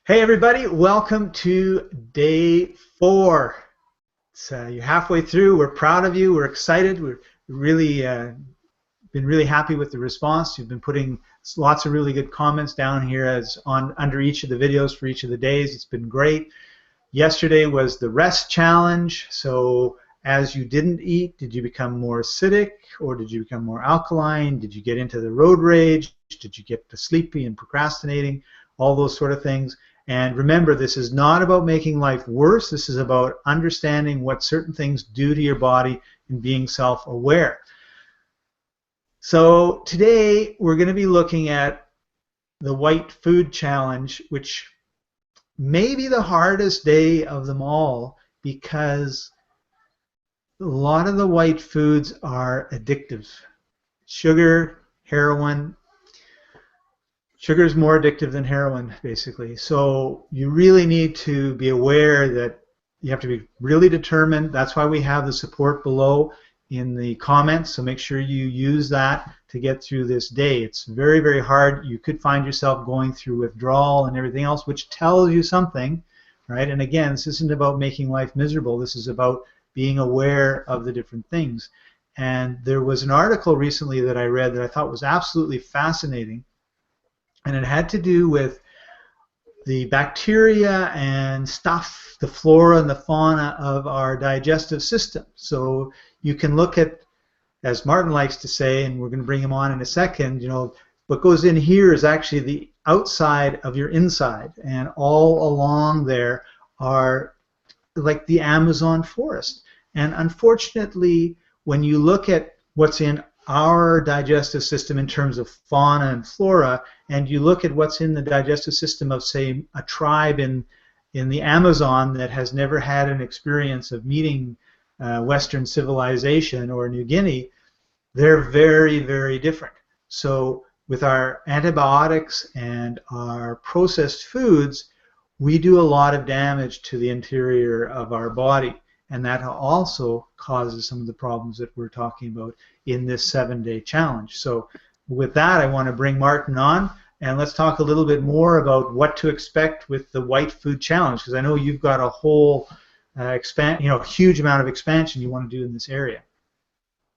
Hey everybody, welcome to day 4. You're halfway through. We're proud of you. We're excited. We're really been really happy with the response. You've been putting lots of really good comments down here as on under each of the videos for each of the days. It's been great. Yesterday was the rest challenge. So as you didn't eat, did you become more acidic or did you become more alkaline? Did you get into the road rage? Did you get sleepy and procrastinating? All those sort of things. And remember, this is not about making life worse. This is about understanding what certain things do to your body and being self-aware. So today we're going to be looking at the white food challenge, which may be the hardest day of them all because a lot of the white foods are addictive. Sugar, heroin. Sugar is more addictive than heroin, basically. So you really need to be aware that you have to be really determined. That's why we have the support below in the comments. So make sure you use that to get through this day. It's very, very hard. You could find yourself going through withdrawal and everything else, which tells you something, right? And again, this isn't about making life miserable. This is about being aware of the different things. And there was an article recently that I read that I thought was absolutely fascinating. And it had to do with the bacteria and stuff, the flora and the fauna of our digestive system. So you can look at, as Martin likes to say, and we're going to bring him on in a second, what goes in here is actually the outside of your inside. And all along there are like the Amazon forest. And unfortunately, when you look at what's in our digestive system in terms of fauna and flora, and you look at what's in the digestive system of, say, a tribe in the Amazon that has never had an experience of meeting Western civilization or New Guinea, they're very, very different. So with our antibiotics and our processed foods, we do a lot of damage to the interior of our body. And that also causes some of the problems that we're talking about in this 7-day challenge. So with that, I want to bring Martin on, and let's talk a little bit more about what to expect with the white food challenge, because I know you've got a whole huge amount of expansion you want to do in this area.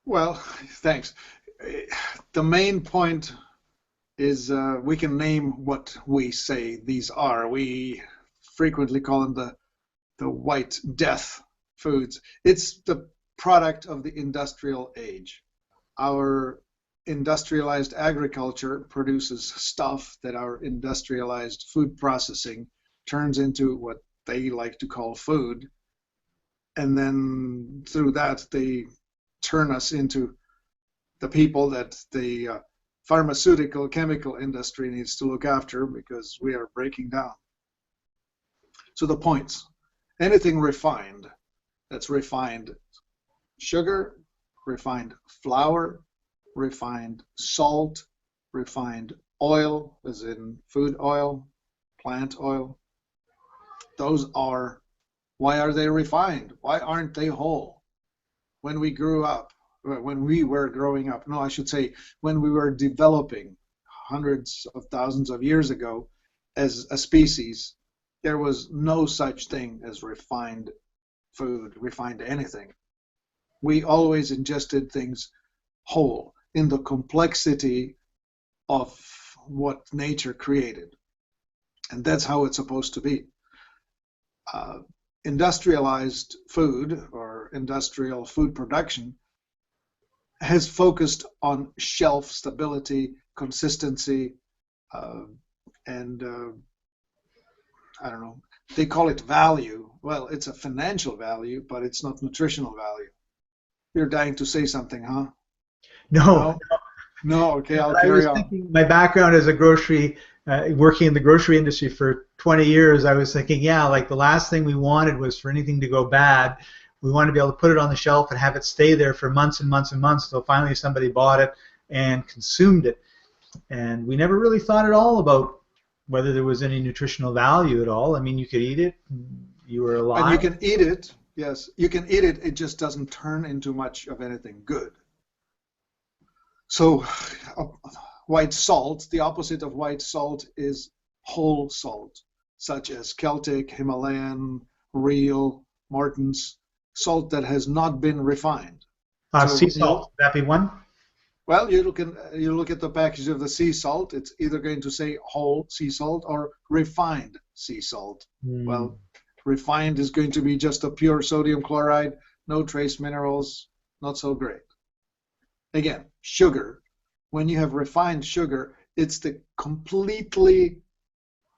Well, thanks. The main point is we can name what we say these are. We frequently call them the white death foods. It's the product of the industrial age. Our industrialized agriculture produces stuff that our industrialized food processing turns into what they like to call food. And then through that, they turn us into the people that the pharmaceutical chemical industry needs to look after because we are breaking down. So the points, anything refined, that's refined sugar, refined flour, refined salt, refined oil, as in food oil, plant oil. Those are, why are they refined? Why aren't they whole? When we grew up, when we were growing up, no, I should say, when we were developing hundreds of thousands of years ago as a species, there was no such thing as refined food, refined anything. We always ingested things whole in the complexity of what nature created. And that's how it's supposed to be. Industrialized food or industrial food production has focused on shelf stability, consistency, and I don't know, they call it value. Well, it's a financial value, but it's not nutritional value. You're dying to say something, huh? No. No? Okay, I'll I carry was on. thinking, my background as a working in the grocery industry for 20 years, I was thinking, yeah, like the last thing we wanted was for anything to go bad. We wanted to be able to put it on the shelf and have it stay there for months and months and months until finally somebody bought it and consumed it. And we never really thought at all about whether there was any nutritional value at all. I mean, you could eat it, you were And you alive. can eat it, yes, you can eat it, it just doesn't turn into much of anything good. So white salt, the opposite of white salt is whole salt. such as Celtic, Himalayan, real, Morton's, salt that has not been refined. So Sea when you salt, would that be one? well, you look at the package of the sea salt, it's either going to say whole sea salt or refined sea salt. Hmm. Well, refined is going to be just a pure sodium chloride, no trace minerals, not so great. Again, sugar. When you have refined sugar, it's the completely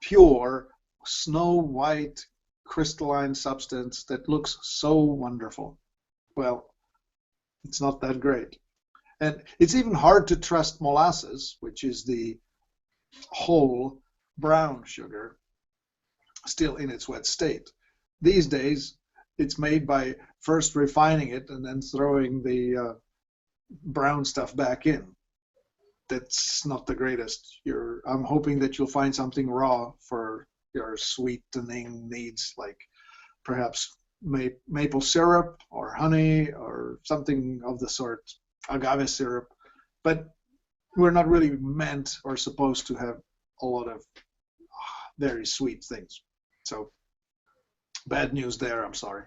pure, snow white, crystalline substance that looks so wonderful. Well, it's not that great. And it's even hard to trust molasses, which is the whole brown sugar, still in its wet state. These days, it's made by first refining it and then throwing the brown stuff back in. That's not the greatest. I'm hoping that you'll find something raw for your sweetening needs, like perhaps maple syrup or honey or something of the sort, agave syrup. But we're not really meant or supposed to have a lot of very sweet things. So bad news there, I'm sorry.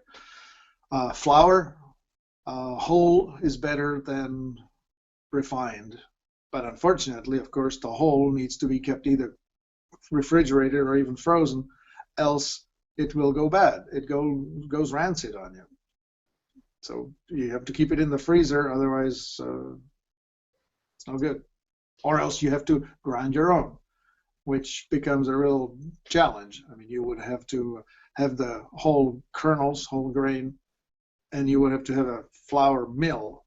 Flour, whole is better than refined. But unfortunately, of course, the whole needs to be kept either refrigerated or even frozen, else it will go bad. It goes rancid on you. So you have to keep it in the freezer, otherwise it's no good. Or else you have to grind your own, which becomes a real challenge. I mean, you would have to have the whole kernels, whole grain, and you would have to have a flour mill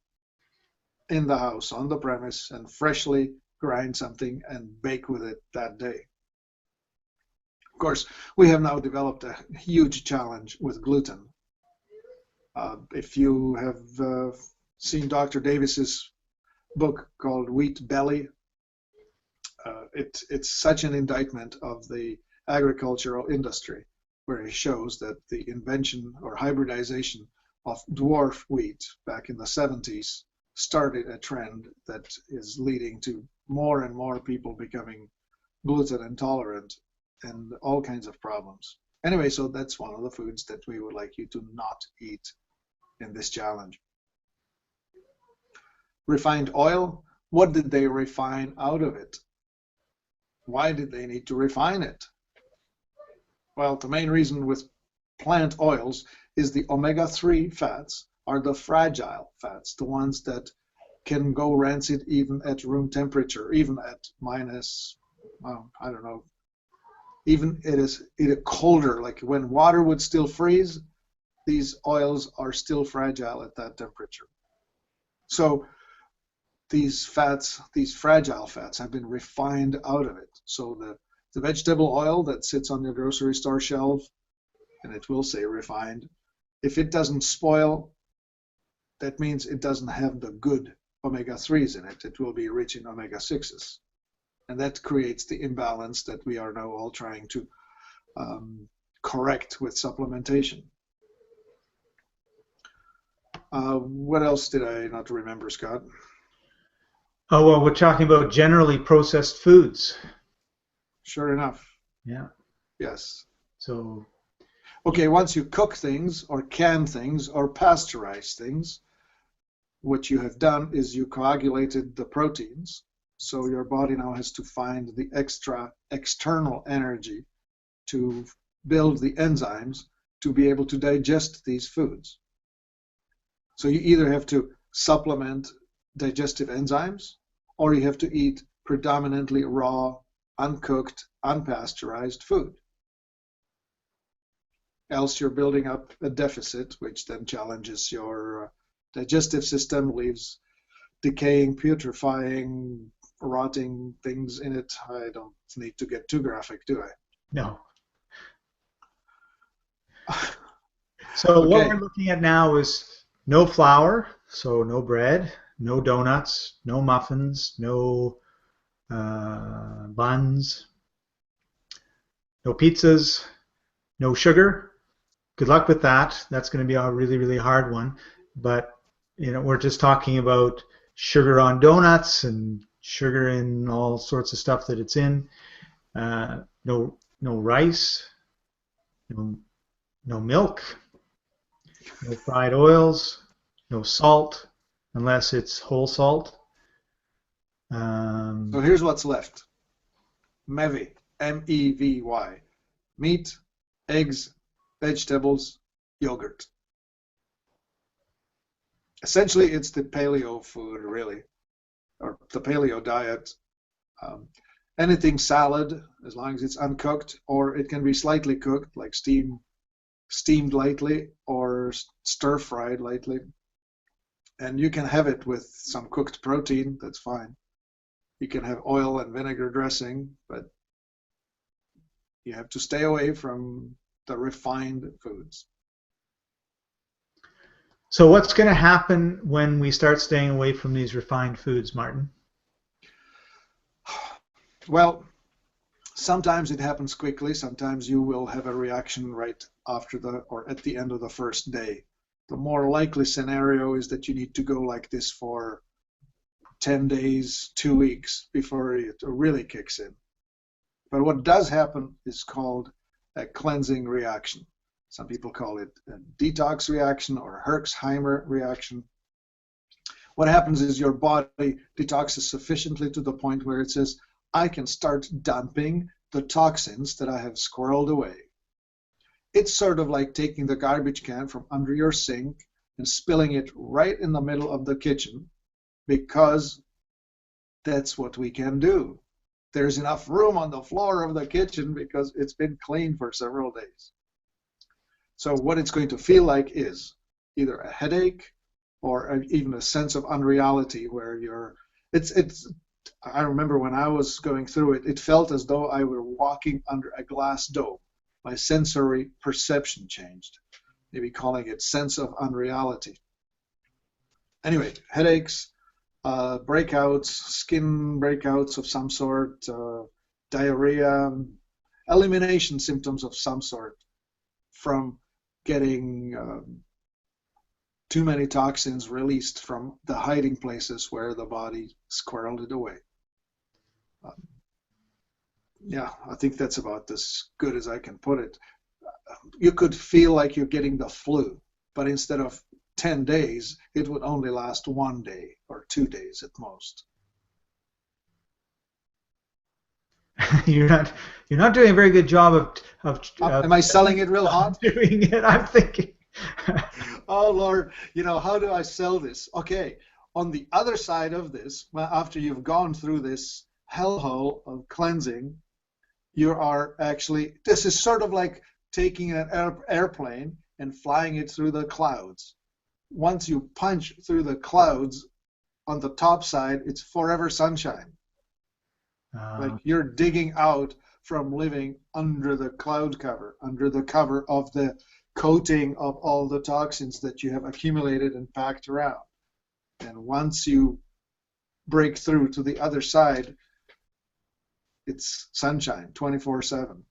in the house, on the premise, and freshly grind something and bake with it that day. Of course, we have now developed a huge challenge with gluten. If you have seen Dr. Davis's book called Wheat Belly, it's such an indictment of the agricultural industry, where he shows that the invention or hybridization of dwarf wheat back in the 70s started a trend that is leading to more and more people becoming gluten intolerant and all kinds of problems. Anyway, so that's one of the foods that we would like you to not eat in this challenge. Refined oil, what did they refine out of it? Why did they need to refine it? Well, the main reason with plant oils is the omega-3 fats are the fragile fats, the ones that can go rancid even at room temperature, even at minus, well, I don't know, even it is colder, like when water would still freeze, these oils are still fragile at that temperature. So these fats, these fragile fats, have been refined out of it. So the vegetable oil that sits on your grocery store shelf, and it will say refined, if it doesn't spoil, that means it doesn't have the good omega-3s in it. It will be rich in omega-6s. And that creates the imbalance that we are now all trying to correct with supplementation. What else did I not remember, Scott? Oh, well, we're talking about generally processed foods. Sure enough. Yeah. Yes. So, okay, once you cook things or can things or pasteurize things, what you have done is you coagulated the proteins. So your body now has to find the extra external energy to build the enzymes to be able to digest these foods. So you either have to supplement digestive enzymes, or you have to eat predominantly raw, uncooked, unpasteurized food. Else you're building up a deficit, which then challenges your digestive system, leaves decaying, putrefying, rotting things in it. I don't need to get too graphic, do I? no. So Okay. what we're looking at now is no flour, so no bread, no donuts, no muffins, no buns, no pizzas, no sugar. Good luck with that. That's going to be a really, really hard one. But we're just talking about sugar on donuts and sugar in all sorts of stuff that it's in. No rice, No, no milk, no fried oils, no salt, unless it's whole salt. So Um, here's what's left. MEVY, MEVY. Meat, eggs, vegetables, yogurt. Essentially, it's the paleo food, really, or the paleo diet. Um, Anything salad, as long as it's uncooked, or it can be slightly cooked, like steamed lightly or stir fried lightly. And you can have it with some cooked protein, that's fine. You can have oil and vinegar dressing, but you have to stay away from the refined foods. so what's going to happen when we start staying away from these refined foods, Martin? Well, sometimes it happens quickly. Sometimes you will have a reaction right after or at the end of the first day. The more likely scenario is that you need to go like this for 10 days, 2 weeks before it really kicks in. But what does happen is called a cleansing reaction. Some people call it a detox reaction or Herxheimer reaction. What happens is your body detoxes sufficiently to the point where it says, I can start dumping the toxins that I have squirreled away. It's sort of like taking the garbage can from under your sink and spilling it right in the middle of the kitchen, because that's what we can do. There's enough room on the floor of the kitchen because it's been cleaned for several days. So what it's going to feel like is either a headache or even a sense of unreality where I remember when I was going through it, it felt as though I were walking under a glass dome. My sensory perception changed, maybe calling it sense of unreality. Anyway, headaches, breakouts, skin breakouts of some sort, diarrhea, elimination symptoms of some sort from getting too many toxins released from the hiding places where the body squirreled it away. Yeah, I think that's about as good as I can put it. You could feel like you're getting the flu, but instead of 10 days, it would only last 1 day or 2 days at most. you're not you're not doing a very good job of Am I selling it real hot? doing it. I'm thinking. Oh, Lord, how do I sell this? Okay, on the other side of this, after you've gone through this hellhole of cleansing, this is sort of like taking an airplane and flying it through the clouds. Once you punch through the clouds, on the top side, it's forever sunshine. Like you're digging out from living under the cloud cover, under the cover of the coating of all the toxins that you have accumulated and packed around. And once you break through to the other side, it's sunshine 24/7.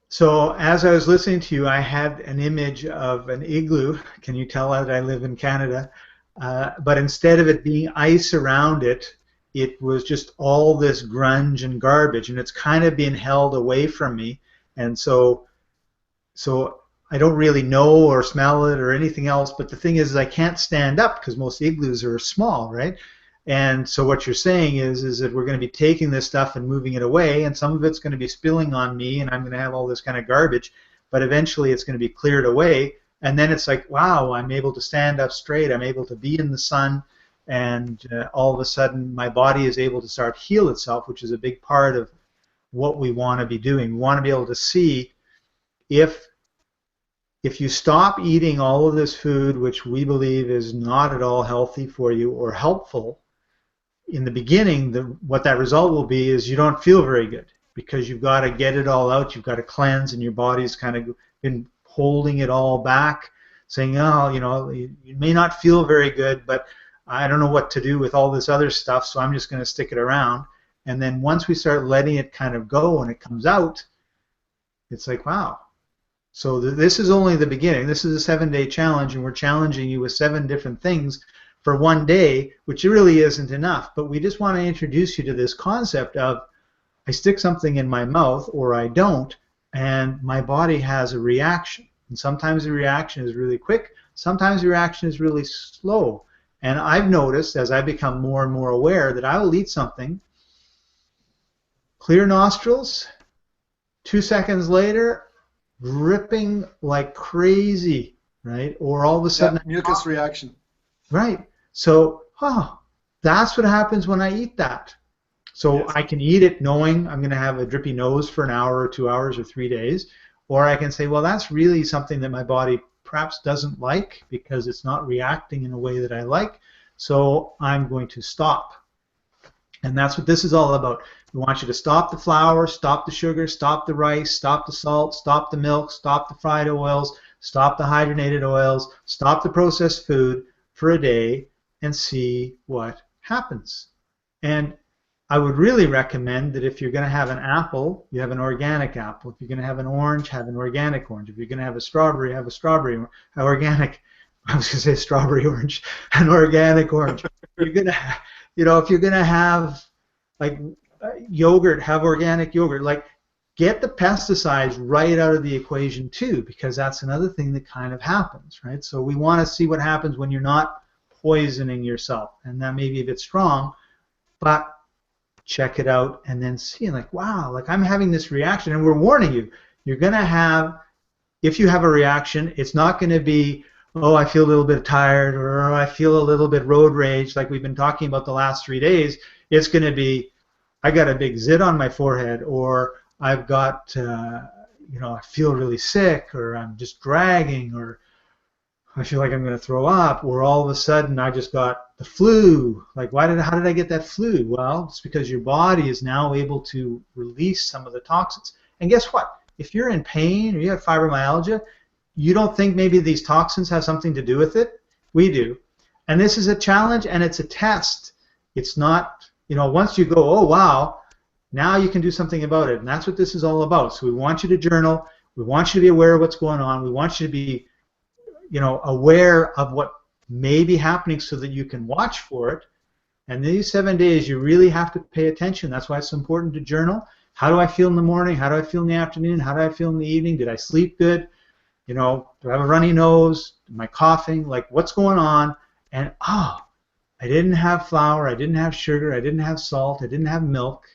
So as I was listening to you, I had an image of an igloo. Can you tell that I live in Canada? But instead of it being ice around it, it was just all this grunge and garbage, and it's kind of being held away from me. And so I don't really know or smell it or anything else. But the thing is I can't stand up because most igloos are small, right? And so what you're saying is that we're going to be taking this stuff and moving it away, and some of it's going to be spilling on me, and I'm going to have all this kind of garbage, but eventually it's going to be cleared away, and then it's like, wow, I'm able to stand up straight, I'm able to be in the sun, and all of a sudden my body is able to start heal itself, which is a big part of what we want to be doing. We want to be able to see if you stop eating all of this food, which we believe is not at all healthy for you or helpful, in the beginning, what that result will be is you don't feel very good because you've got to get it all out, you've got to cleanse, and your body's kind of been holding it all back, saying, oh, you may not feel very good, but I don't know what to do with all this other stuff, so I'm just going to stick it around. And then once we start letting it kind of go and it comes out, it's like, wow. So this is only the beginning. This is a 7-day challenge, and we're challenging you with 7 different things for 1 day, which really isn't enough. But we just want to introduce you to this concept of I stick something in my mouth or I don't, and my body has a reaction. And sometimes the reaction is really quick, sometimes the reaction is really slow. And I've noticed as I become more and more aware that I will eat something, clear nostrils, 2 seconds later, dripping like crazy, right? Or all of a Yeah, sudden, mucus reaction. right? So, that's what happens when I eat that. So Yes. I can eat it knowing I'm going to have a drippy nose for an hour or 2 hours or 3 days, or I can say, well, that's really something that my body perhaps doesn't like because it's not reacting in a way that I like. So I'm going to stop. And that's what this is all about. We want you to stop the flour, stop the sugar, stop the rice, stop the salt, stop the milk, stop the fried oils, stop the hydrogenated oils, stop the processed food for a day and see what happens. And I would really recommend that if you're going to have an apple, you have an organic apple. If you're going to have an orange, have an organic orange. If you're going to have a strawberry, have a strawberry organic. I was going to say strawberry orange, an organic orange. You're going to, if you're going to have like yogurt, have organic yogurt. Like get the pesticides right out of the equation too, because that's another thing that kind of happens, right? So we want to see what happens when you're not poisoning yourself, and that may be a bit strong, but check it out and then see like, wow, like I'm having this reaction, and we're warning you, you're going to have, if you have a reaction, it's not going to be, oh, I feel a little bit tired, or oh, I feel a little bit road rage like we've been talking about the last 3 days. It's going to be, I got a big zit on my forehead, or I've got, I feel really sick, or I'm just dragging, or I feel like I'm going to throw up, or all of a sudden I just got the flu. Like, how did I get that flu? Well, it's because your body is now able to release some of the toxins. And guess what? If you're in pain or you have fibromyalgia, you don't think maybe these toxins have something to do with it? We do. And this is a challenge and it's a test. It's not, once you go, oh, wow, now you can do something about it. And that's what this is all about. So we want you to journal. We want you to be aware of what's going on. We want you to be aware of what may be happening so that you can watch for it. And these 7 days, you really have to pay attention. That's why it's important to journal. How do I feel in the morning? How do I feel in the afternoon? How do I feel in the evening? Did I sleep good? Do I have a runny nose? Am I coughing? Like, what's going on? And, I didn't have flour. I didn't have sugar. I didn't have salt. I didn't have milk.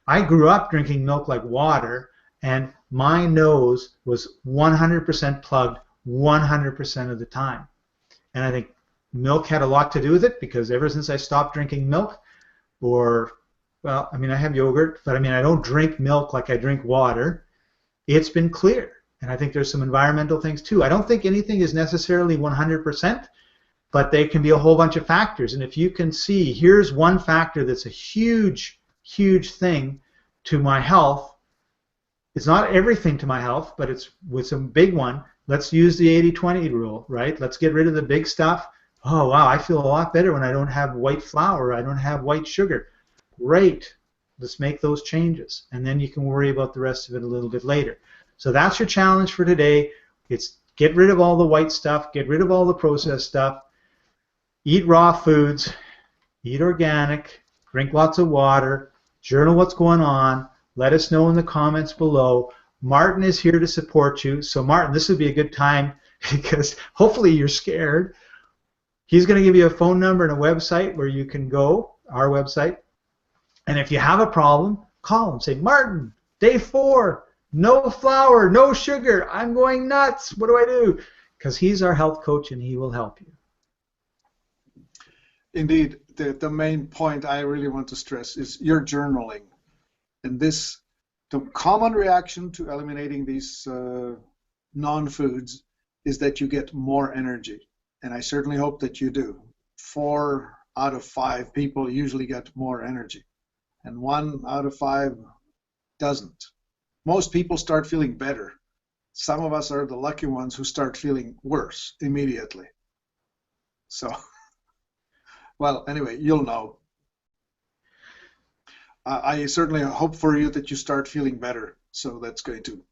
I grew up drinking milk like water, and my nose was 100% plugged 100% of the time. And I think milk had a lot to do with it, because ever since I stopped drinking milk, I have yogurt, but I don't drink milk like I drink water, it's been clear. And I think there's some environmental things too. I don't think anything is necessarily 100%, but there can be a whole bunch of factors. And if you can see, here's one factor that's a huge, huge thing to my health. It's not everything to my health, but it's with some big one. Let's use the 80-20 rule, right? Let's get rid of the big stuff. Oh, wow, I feel a lot better when I don't have white flour. I don't have white sugar. Great. Let's make those changes. And then you can worry about the rest of it a little bit later. So that's your challenge for today. It's get rid of all the white stuff. Get rid of all the processed stuff. Eat raw foods. Eat organic. Drink lots of water. Journal what's going on. Let us know in the comments below. Martin is here to support you. So Martin, this would be a good time, because hopefully you're scared. He's going to give you a phone number and a website where you can go, our website. And if you have a problem, call him. Say, Martin, day 4, no flour, no sugar. I'm going nuts. What do I do? Because he's our health coach and he will help you. Indeed, the main point I really want to stress is your journaling. And the common reaction to eliminating these non-foods is that you get more energy. And I certainly hope that you do. 4 out of 5 people usually get more energy, and 1 out of 5 doesn't. Most people start feeling better. Some of us are the lucky ones who start feeling worse immediately. So, well, anyway, you'll know. I certainly hope for you that you start feeling better. So that's going to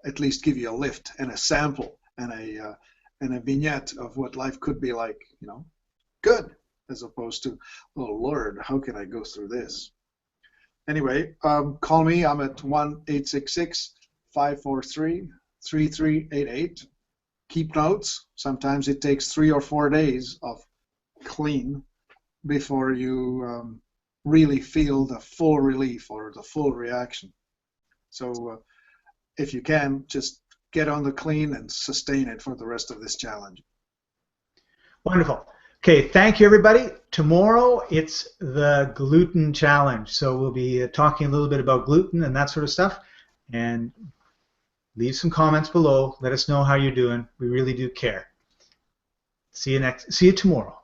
at least give you a lift and a sample and a vignette of what life could be like, good, as opposed to, oh Lord, how can I go through this? Anyway, call me. I'm at 1-866 543-3388. Keep notes. Sometimes it takes 3 or 4 days of clean before you really feel the full relief or the full reaction. So if you can, just get on the clean and sustain it for the rest of this challenge. Wonderful. Okay, thank you, everybody. Tomorrow, it's the gluten challenge. So we'll be talking a little bit about gluten and that sort of stuff. And leave some comments below. Let us know how you're doing. We really do care. See you tomorrow.